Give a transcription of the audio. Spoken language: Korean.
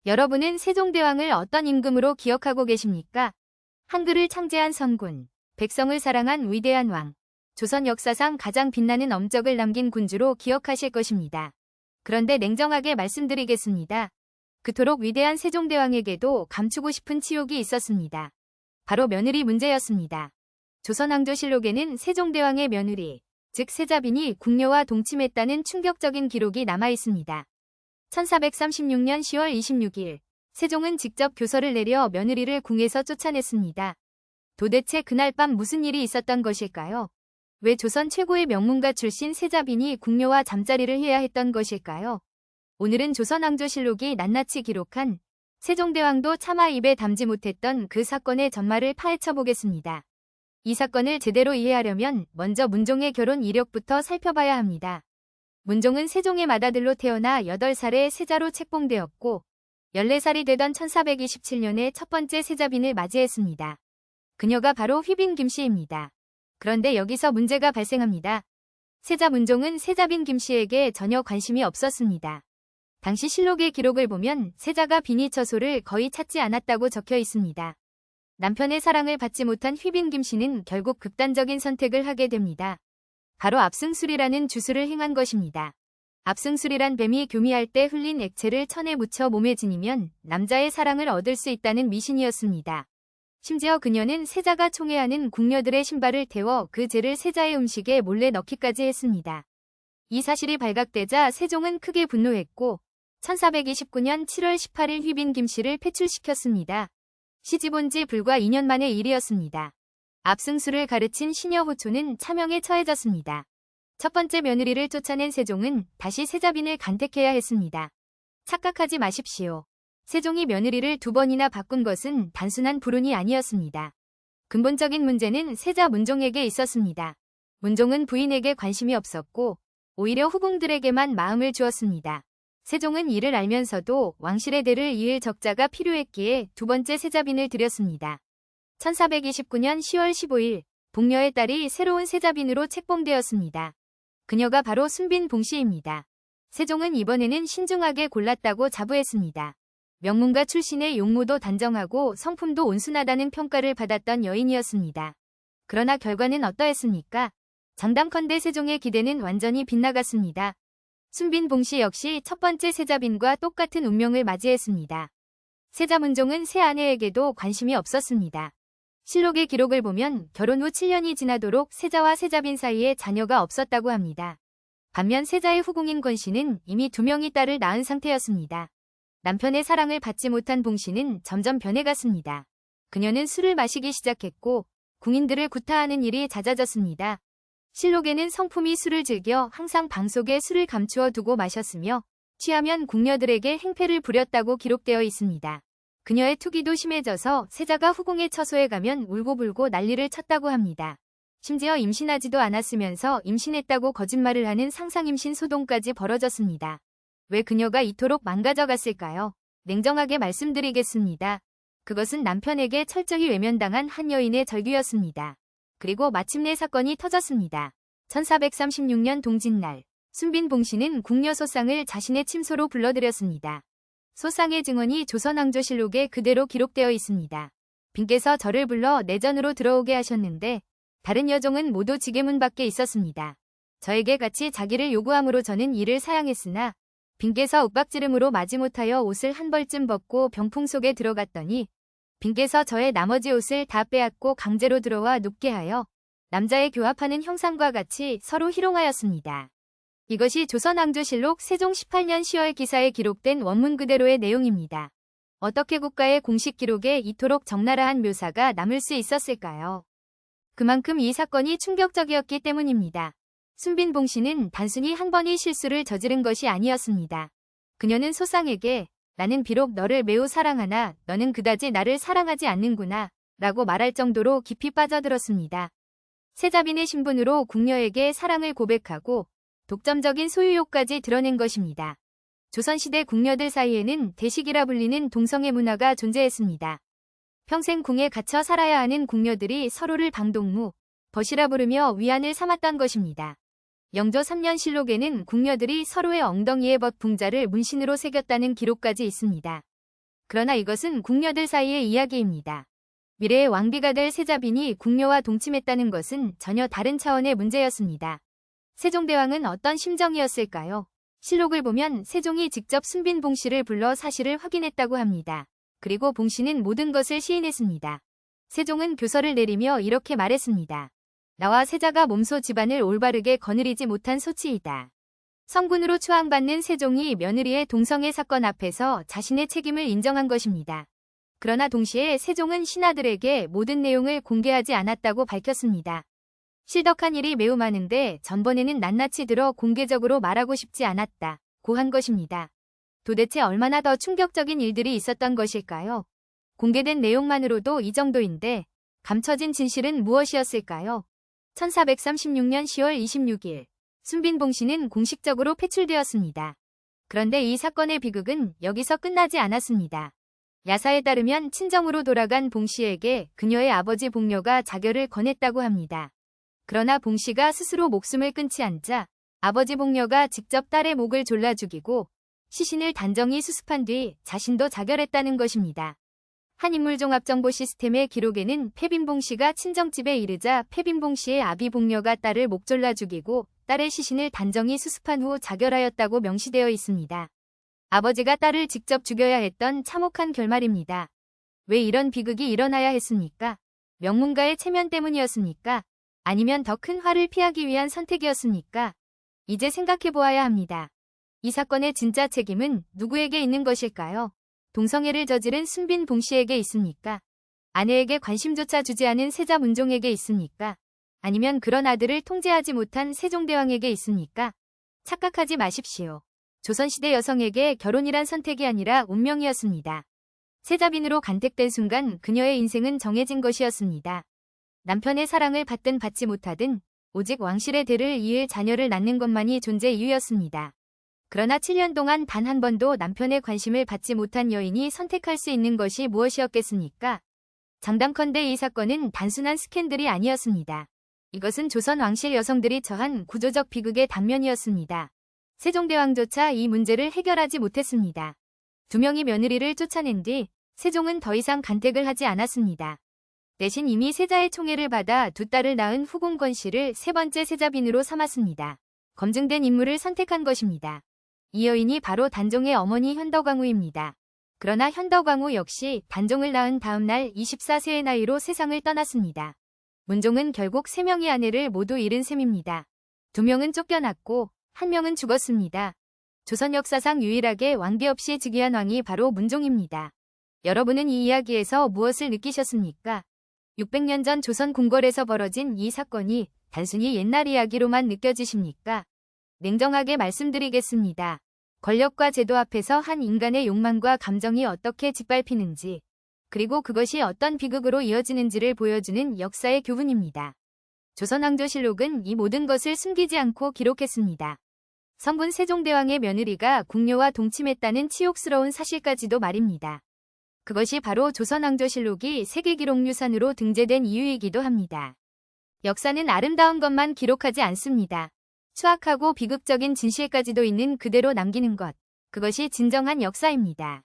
여러분은 세종대왕을 어떤 임금으로 기억하고 계십니까? 한글을 창제한 선군, 백성을 사랑한 위대한 왕, 조선 역사상 가장 빛나는 업적을 남긴 군주로 기억하실 것입니다. 그런데 냉정하게 말씀드리겠습니다. 그토록 위대한 세종대왕에게도 감추고 싶은 치욕이 있었습니다. 바로 며느리 문제였습니다. 조선왕조실록에는 세종대왕의 며느리, 즉 세자빈이 궁녀와 동침했다는 충격적인 기록이 남아있습니다. 1436년 10월 26일, 세종은 직접 교서를 내려 며느리를 궁에서 쫓아냈습니다. 도대체 그날 밤 무슨 일이 있었던 것일까요? 왜 조선 최고의 명문가 출신 세자빈이 궁녀와 잠자리를 해야 했던 것일까요? 오늘은 조선왕조실록이 낱낱이 기록한 세종대왕도 차마 입에 담지 못했던 그 사건의 전말을 파헤쳐 보겠습니다. 이 사건을 제대로 이해하려면 먼저 문종의 결혼 이력부터 살펴봐야 합니다. 문종은 세종의 맏아들로 태어나 8살에 세자로 책봉되었고 14살이 되던 1427년에 첫 번째 세자빈을 맞이했습니다. 그녀가 바로 휘빈 김씨입니다. 그런데 여기서 문제가 발생합니다. 세자 문종은 세자빈 김씨에게 전혀 관심이 없었습니다. 당시 실록의 기록을 보면 세자가 빈이 처소를 거의 찾지 않았다고 적혀 있습니다. 남편의 사랑을 받지 못한 휘빈 김씨는 결국 극단적인 선택을 하게 됩니다. 바로 압승술이라는 주술을 행한 것입니다. 압승술이란 뱀이 교미할 때 흘린 액체를 천에 묻혀 몸에 지니면 남자의 사랑을 얻을 수 있다는 미신이었습니다. 심지어 그녀는 세자가 총애하는 궁녀들의 신발을 태워 그 재를 세자의 음식에 몰래 넣기까지 했습니다. 이 사실이 발각되자 세종은 크게 분노했고 1429년 7월 18일 휘빈 김씨를 폐출시켰습니다. 시집 온 지 불과 2년 만의 일이었습니다. 압승술을 가르친 시녀 호초는 차명에 처해졌습니다. 첫 번째 며느리를 쫓아낸 세종은 다시 세자빈을 간택해야 했습니다. 착각하지 마십시오. 세종이 며느리를 2번이나 바꾼 것은 단순한 불운이 아니었습니다. 근본적인 문제는 세자 문종에게 있었습니다. 문종은 부인에게 관심이 없었고 오히려 후궁들에게만 마음을 주었습니다. 세종은 이를 알면서도 왕실의 대를 이을 적자가 필요했기에 2번째 세자빈을 들였습니다. 1429년 10월 15일 복녀의 딸이 새로운 세자빈으로 책봉되었습니다. 그녀가 바로 순빈 봉씨입니다. 세종은 이번에는 신중하게 골랐다고 자부했습니다. 명문가 출신의 용모도 단정하고 성품도 온순하다는 평가를 받았던 여인이었습니다. 그러나 결과는 어떠했습니까? 장담컨대 세종의 기대는 완전히 빗나갔습니다. 순빈 봉씨 역시 첫 번째 세자빈과 똑같은 운명을 맞이했습니다. 세자 문종은 새 아내에게도 관심이 없었습니다. 실록의 기록을 보면 결혼 후 7년이 지나도록 세자와 세자빈 사이에 자녀가 없었다고 합니다. 반면 세자의 후궁인 권씨는 이미 2명의 딸을 낳은 상태였습니다. 남편의 사랑을 받지 못한 봉씨는 점점 변해갔습니다. 그녀는 술을 마시기 시작했고 궁인들을 구타하는 일이 잦아졌습니다. 실록에는 성품이 술을 즐겨 항상 방 속에 술을 감추어 두고 마셨으며 취하면 궁녀들에게 행패를 부렸다고 기록되어 있습니다. 그녀의 투기도 심해져서 세자가 후궁의 처소에 가면 울고불고 난리를 쳤다고 합니다. 심지어 임신하지도 않았으면서 임신했다고 거짓말을 하는 상상임신 소동까지 벌어졌습니다. 왜 그녀가 이토록 망가져갔을까요? 냉정하게 말씀드리겠습니다. 그것은 남편에게 철저히 외면당한 한 여인의 절규였습니다. 그리고 마침내 사건이 터졌습니다. 1436년 동짓날, 순빈 봉씨는 궁녀 소상을 자신의 침소로 불러들였습니다. 소상의 증언이 조선왕조실록에 그대로 기록되어 있습니다. 빈께서 저를 불러 내전으로 들어오게 하셨는데 다른 여종은 모두 지게문 밖에 있었습니다. 저에게 같이 자기를 요구함으로 저는 이를 사양했으나 빈께서 윽박지름으로 마지못하여 옷을 한 벌쯤 벗고 병풍 속에 들어갔더니 빈께서 저의 나머지 옷을 다 빼앗고 강제로 들어와 눕게 하여 남자의 교합하는 형상과 같이 서로 희롱하였습니다. 이것이 조선왕조실록 세종 18년 10월 기사에 기록된 원문 그대로의 내용입니다. 어떻게 국가의 공식 기록에 이토록 적나라한 묘사가 남을 수 있었을까요? 그만큼 이 사건이 충격적이었기 때문입니다. 순빈 봉씨는 단순히 한 번의 실수를 저지른 것이 아니었습니다. 그녀는 소상에게 나는 비록 너를 매우 사랑하나 너는 그다지 나를 사랑하지 않는구나 라고 말할 정도로 깊이 빠져들었습니다. 세자빈의 신분으로 궁녀에게 사랑을 고백하고 독점적인 소유욕까지 드러낸 것입니다. 조선시대 궁녀들 사이에는 대식이라 불리는 동성애 문화가 존재했습니다. 평생 궁에 갇혀 살아야 하는 궁녀들이 서로를 방동무, 벗이라 부르며 위안을 삼았던 것입니다. 영조 3년 실록에는 궁녀들이 서로의 엉덩이에 벗 붕자를 문신으로 새겼다는 기록까지 있습니다. 그러나 이것은 궁녀들 사이의 이야기입니다. 미래의 왕비가 될 세자빈이 궁녀와 동침했다는 것은 전혀 다른 차원의 문제였습니다. 세종대왕은 어떤 심정이었을까요? 실록을 보면 세종이 직접 순빈 봉씨를 불러 사실을 확인했다고 합니다. 그리고 봉씨는 모든 것을 시인했습니다. 세종은 교서를 내리며 이렇게 말했습니다. 나와 세자가 몸소 집안을 올바르게 거느리지 못한 소치이다. 성군으로 추앙받는 세종이 며느리의 동성애 사건 앞에서 자신의 책임을 인정한 것입니다. 그러나 동시에 세종은 신하들에게 모든 내용을 공개하지 않았다고 밝혔습니다. 실덕한 일이 매우 많은데 전번에는 낱낱이 들어 공개적으로 말하고 싶지 않았다. 고 한 것입니다. 도대체 얼마나 더 충격적인 일들이 있었던 것일까요? 공개된 내용만으로도 이 정도인데 감춰진 진실은 무엇이었을까요? 1436년 10월 26일 순빈 봉씨는 공식적으로 패출되었습니다. 그런데 이 사건의 비극은 여기서 끝나지 않았습니다. 야사에 따르면 친정으로 돌아간 봉씨에게 그녀의 아버지 봉녀가 자결을 권했다고 합니다. 그러나 봉씨가 스스로 목숨을 끊지 않자 아버지 봉녀가 직접 딸의 목을 졸라 죽이고 시신을 단정히 수습한 뒤 자신도 자결했다는 것입니다. 한인물종합정보 시스템의 기록에는 패빈봉씨가 친정집에 이르자 패빈봉씨의 아비 봉녀가 딸을 목 졸라 죽이고 딸의 시신을 단정히 수습한 후 자결하였다고 명시되어 있습니다. 아버지가 딸을 직접 죽여야 했던 참혹한 결말입니다. 왜 이런 비극이 일어나야 했습니까? 명문가의 체면 때문이었습니까? 아니면 더 큰 화를 피하기 위한 선택이었습니까? 이제 생각해보아야 합니다. 이 사건의 진짜 책임은 누구에게 있는 것일까요? 동성애를 저지른 순빈 봉씨에게 있습니까? 아내에게 관심조차 주지 않은 세자 문종에게 있습니까? 아니면 그런 아들을 통제하지 못한 세종대왕에게 있습니까? 착각하지 마십시오. 조선시대 여성에게 결혼이란 선택이 아니라 운명이었습니다. 세자빈으로 간택된 순간 그녀의 인생은 정해진 것이었습니다. 남편의 사랑을 받든 받지 못하든 오직 왕실의 대를 이을 자녀를 낳는 것만이 존재 이유였습니다. 그러나 7년 동안 단 한 번도 남편의 관심을 받지 못한 여인이 선택할 수 있는 것이 무엇이었겠습니까? 장담컨대 이 사건은 단순한 스캔들이 아니었습니다. 이것은 조선 왕실 여성들이 처한 구조적 비극의 단면이었습니다. 세종대왕조차 이 문제를 해결하지 못했습니다. 두 명의 며느리를 쫓아낸 뒤 세종은 더 이상 간택을 하지 않았습니다. 대신 이미 세자의 총애를 받아 두 딸을 낳은 후공권 씨를 세 번째 세자빈으로 삼았습니다. 검증된 인물을 선택한 것입니다. 이 여인이 바로 단종의 어머니 현덕왕후입니다. 그러나 현덕왕후 역시 단종을 낳은 다음 날 24세의 나이로 세상을 떠났습니다. 문종은 결국 3명의 아내를 모두 잃은 셈입니다. 2명은 쫓겨났고 1명은 죽었습니다. 조선 역사상 유일하게 왕비 없이 즉위한 왕이 바로 문종입니다. 여러분은 이 이야기에서 무엇을 느끼셨습니까? 600년 전 조선 궁궐에서 벌어진 이 사건이 단순히 옛날 이야기로만 느껴지십니까? 냉정하게 말씀드리겠습니다. 권력과 제도 앞에서 한 인간의 욕망과 감정이 어떻게 짓밟히는지, 그리고 그것이 어떤 비극으로 이어지는지를 보여주는 역사의 교훈입니다. 조선왕조실록은 이 모든 것을 숨기지 않고 기록했습니다. 성군 세종대왕의 며느리가 궁녀와 동침했다는 치욕스러운 사실까지도 말입니다. 그것이 바로 조선왕조실록이 세계기록유산으로 등재된 이유이기도 합니다. 역사는 아름다운 것만 기록하지 않습니다. 추악하고 비극적인 진실까지도 있는 그대로 남기는 것. 그것이 진정한 역사입니다.